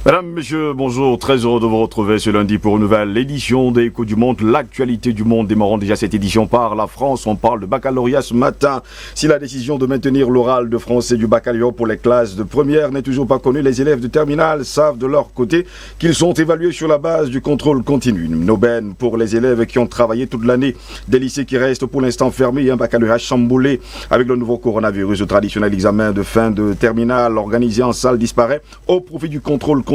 Mesdames, Messieurs, bonjour, très heureux de vous retrouver ce lundi pour une nouvelle édition des Échos du Monde, l'actualité du monde. Démarrons déjà cette édition par la France. On parle de baccalauréat ce matin. Si la décision de maintenir l'oral de français du baccalauréat pour les classes de première n'est toujours pas connue, les élèves de terminale savent de leur côté qu'ils sont évalués sur la base du contrôle continu. Une aubaine pour les élèves qui ont travaillé toute l'année, des lycées qui restent pour l'instant fermés et un baccalauréat chamboulé avec le nouveau coronavirus. Le traditionnel examen de fin de terminale organisé en salle disparaît au profit du contrôle continu.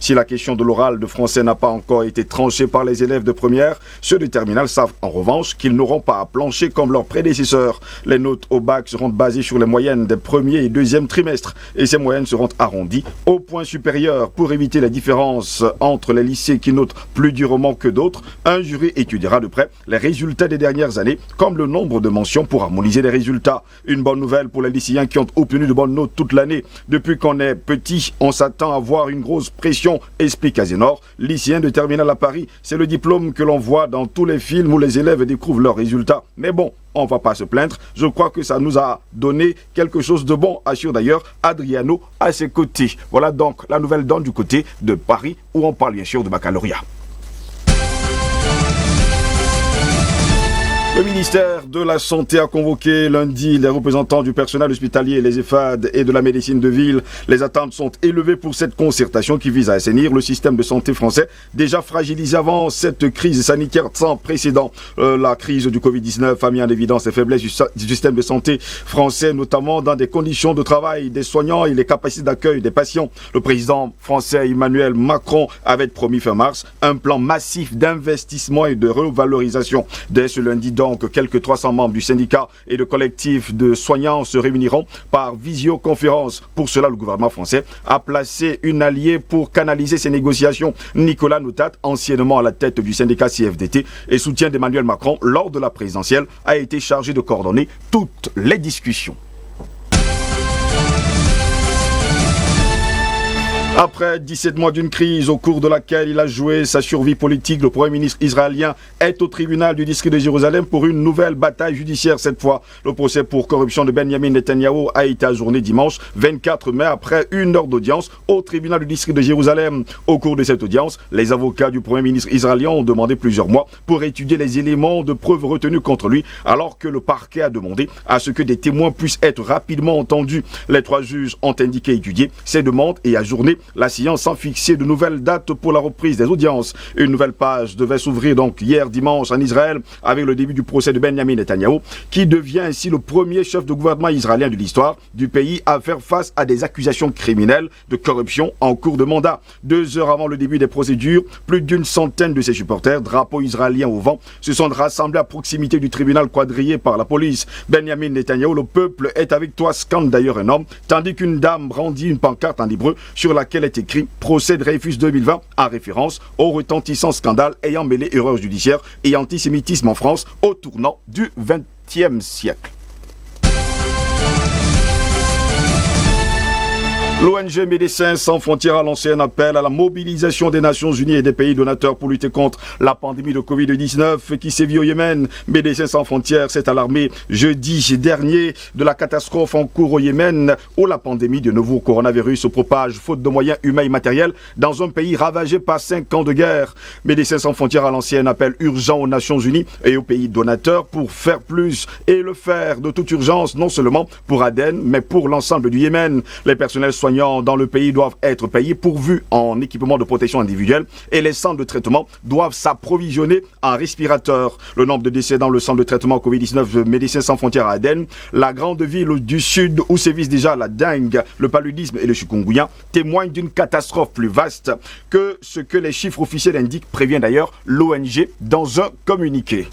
Si la question de l'oral de français n'a pas encore été tranchée par les élèves de première, ceux de terminale savent en revanche qu'ils n'auront pas à plancher comme leurs prédécesseurs. Les notes au bac seront basées sur les moyennes des premiers et deuxième trimestres et ces moyennes seront arrondies au point supérieur pour éviter la différence entre les lycées qui notent plus durement que d'autres. Un jury étudiera de près les résultats des dernières années comme le nombre de mentions pour harmoniser les résultats. Une bonne nouvelle pour les lycéens qui ont obtenu de bonnes notes toute l'année. Depuis qu'on est petit, on s'attend à voir une grosse pression, explique Azénor, lycéen de terminale à Paris. C'est le diplôme que l'on voit dans tous les films où les élèves découvrent leurs résultats. Mais bon, on ne va pas se plaindre. Je crois que ça nous a donné quelque chose de bon, assure d'ailleurs Adriano à ses côtés. Voilà donc la nouvelle donne du côté de Paris où on parle bien sûr de baccalauréat. Le ministère de la Santé a convoqué lundi les représentants du personnel hospitalier, les EHPAD et de la médecine de ville. Les attentes sont élevées pour cette concertation qui vise à assainir le système de santé français, déjà fragilisé avant cette crise sanitaire sans précédent. La crise du Covid-19 a mis en évidence les faiblesses du système de santé français, notamment dans des conditions de travail des soignants et les capacités d'accueil des patients. Le président français Emmanuel Macron avait promis fin mars un plan massif d'investissement et de revalorisation. Dès ce lundi, donc, quelques 300 membres du syndicat et de collectifs de soignants se réuniront par visioconférence. Pour cela, le gouvernement français a placé une alliée pour canaliser ces négociations. Nicolas Notat, anciennement à la tête du syndicat CFDT et soutien d'Emmanuel Macron lors de la présidentielle, a été chargé de coordonner toutes les discussions. Après 17 mois d'une crise au cours de laquelle il a joué sa survie politique, le Premier ministre israélien est au tribunal du district de Jérusalem pour une nouvelle bataille judiciaire cette fois. Le procès pour corruption de Benjamin Netanyahou a été ajourné dimanche 24 mai après une heure d'audience au tribunal du district de Jérusalem. Au cours de cette audience, les avocats du Premier ministre israélien ont demandé plusieurs mois pour étudier les éléments de preuve retenus contre lui, alors que le parquet a demandé à ce que des témoins puissent être rapidement entendus. Les trois juges ont indiqué étudier ces demandes et ajourner la séance sans fixer de nouvelles dates pour la reprise des audiences. Une nouvelle page devait s'ouvrir donc hier dimanche en Israël avec le début du procès de Benjamin Netanyahou, qui devient ainsi le premier chef de gouvernement israélien de l'histoire du pays à faire face à des accusations criminelles de corruption en cours de mandat. 2 heures avant le début des procédures, plus d'une centaine de ses supporters, drapeaux israéliens au vent, se sont rassemblés à proximité du tribunal quadrillé par la police. Benjamin Netanyahou, le peuple est avec toi, scande d'ailleurs un homme, tandis qu'une dame brandit une pancarte en hébreu sur laquelle est écrit « Procès Dreyfus 2020 » en référence au retentissant scandale ayant mêlé erreurs judiciaires et antisémitisme en France au tournant du XXe siècle. L'ONG Médecins sans frontières a lancé un appel à la mobilisation des Nations Unies et des pays donateurs pour lutter contre la pandémie de Covid-19 qui sévit au Yémen. Médecins sans frontières s'est alarmé jeudi dernier de la catastrophe en cours au Yémen où la pandémie de nouveau coronavirus se propage faute de moyens humains et matériels dans un pays ravagé par 5 ans de guerre. Médecins sans frontières a lancé un appel urgent aux Nations Unies et aux pays donateurs pour faire plus et le faire de toute urgence, non seulement pour Aden mais pour l'ensemble du Yémen. Les personnels soignants dans le pays doivent être payés pourvus en équipement de protection individuelle et les centres de traitement doivent s'approvisionner en respirateurs. Le nombre de décès dans le centre de traitement Covid-19 de Médecins sans frontières à Aden, la grande ville du sud où sévissent déjà la dengue, le paludisme et le chikungunya, témoigne d'une catastrophe plus vaste que ce que les chiffres officiels indiquent, prévient d'ailleurs l'ONG dans un communiqué.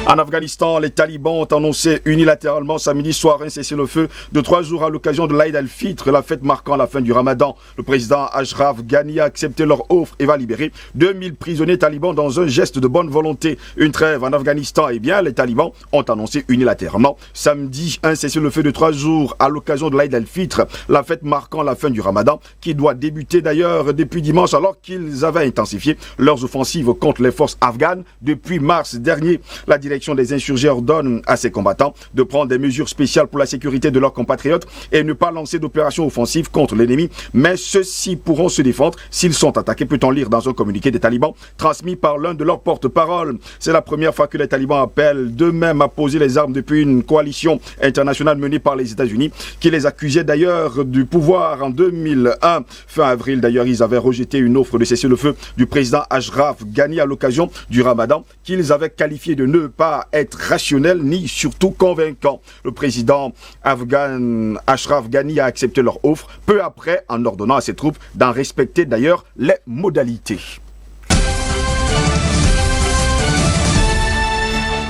En Afghanistan, les talibans ont annoncé unilatéralement samedi soir un cessez-le-feu de 3 jours à l'occasion de l'Aïd al-Fitr, la fête marquant la fin du Ramadan. Le président Ashraf Ghani a accepté leur offre et va libérer 2000 prisonniers talibans dans un geste de bonne volonté. Une trêve en Afghanistan, eh bien, les talibans ont annoncé unilatéralement samedi un cessez-le-feu de 3 jours à l'occasion de l'Aïd al-Fitr, la fête marquant la fin du Ramadan, qui doit débuter d'ailleurs depuis dimanche alors qu'ils avaient intensifié leurs offensives contre les forces afghanes depuis mars dernier. La direction des insurgés ordonne à ses combattants de prendre des mesures spéciales pour la sécurité de leurs compatriotes et ne pas lancer d'opérations offensives contre l'ennemi, mais ceux-ci pourront se défendre s'ils sont attaqués, peut-on lire dans un communiqué des talibans transmis par l'un de leurs porte-parole. C'est la première fois que les talibans appellent d'eux-mêmes à poser les armes depuis une coalition internationale menée par les États-Unis, qui les accusait d'ailleurs du pouvoir en 2001. Fin avril, d'ailleurs, ils avaient rejeté une offre de cessez-le-feu du président Ashraf Ghani à l'occasion du Ramadan, qu'ils avaient qualifié de ne pas être rationnel ni surtout convaincant. Le président afghan Ashraf Ghani a accepté leur offre peu après, en ordonnant à ses troupes d'en respecter d'ailleurs les modalités.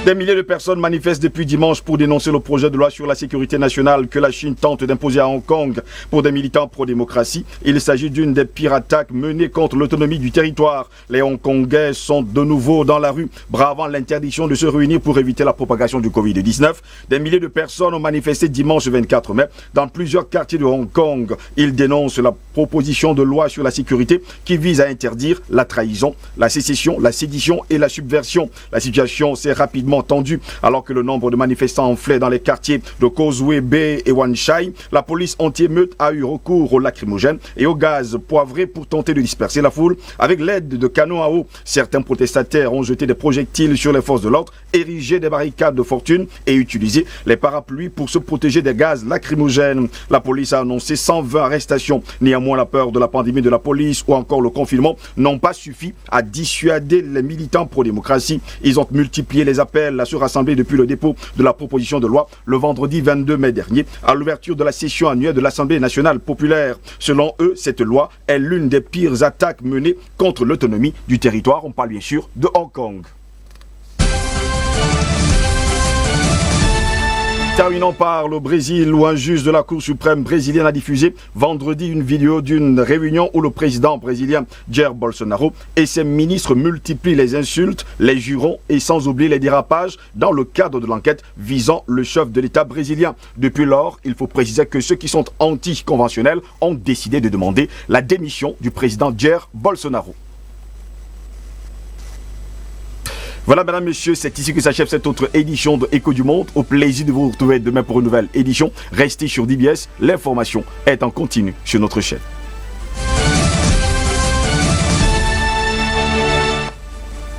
Des milliers de personnes manifestent depuis dimanche pour dénoncer le projet de loi sur la sécurité nationale que la Chine tente d'imposer à Hong Kong pour des militants pro-démocratie. Il s'agit d'une des pires attaques menées contre l'autonomie du territoire. Les Hongkongais sont de nouveau dans la rue, bravant l'interdiction de se réunir pour éviter la propagation du Covid-19. Des milliers de personnes ont manifesté dimanche 24 mai dans plusieurs quartiers de Hong Kong. Ils dénoncent la proposition de loi sur la sécurité qui vise à interdire la trahison, la sécession, la sédition et la subversion. La situation s'est rapidement tendue alors que le nombre de manifestants enflait dans les quartiers de Causeway Bay et Wan Chai. La police anti-émeute a eu recours aux lacrymogènes et au gaz poivré pour tenter de disperser la foule avec l'aide de canons à eau. Certains protestataires ont jeté des projectiles sur les forces de l'ordre, érigé des barricades de fortune et utilisé les parapluies pour se protéger des gaz lacrymogènes. La police a annoncé 120 arrestations. Néanmoins, la peur de la pandémie de la police ou encore le confinement n'ont pas suffi à dissuader les militants pro-démocratie. Ils ont multiplié les appels à se rassembler depuis le dépôt de la proposition de loi le vendredi 22 mai dernier à l'ouverture de la session annuelle de l'Assemblée nationale populaire. Selon eux, cette loi est l'une des pires attaques menées contre l'autonomie du territoire. On parle bien sûr de Hong Kong. Terminons par le Brésil où un juge de la Cour suprême brésilienne a diffusé vendredi une vidéo d'une réunion où le président brésilien Jair Bolsonaro et ses ministres multiplient les insultes, les jurons et sans oublier les dérapages dans le cadre de l'enquête visant le chef de l'État brésilien. Depuis lors, il faut préciser que ceux qui sont anticonventionnels ont décidé de demander la démission du président Jair Bolsonaro. Voilà, mesdames, messieurs, c'est ici que s'achève cette autre édition de Écho du Monde. Au plaisir de vous retrouver demain pour une nouvelle édition. Restez sur DBS, l'information est en continu sur notre chaîne.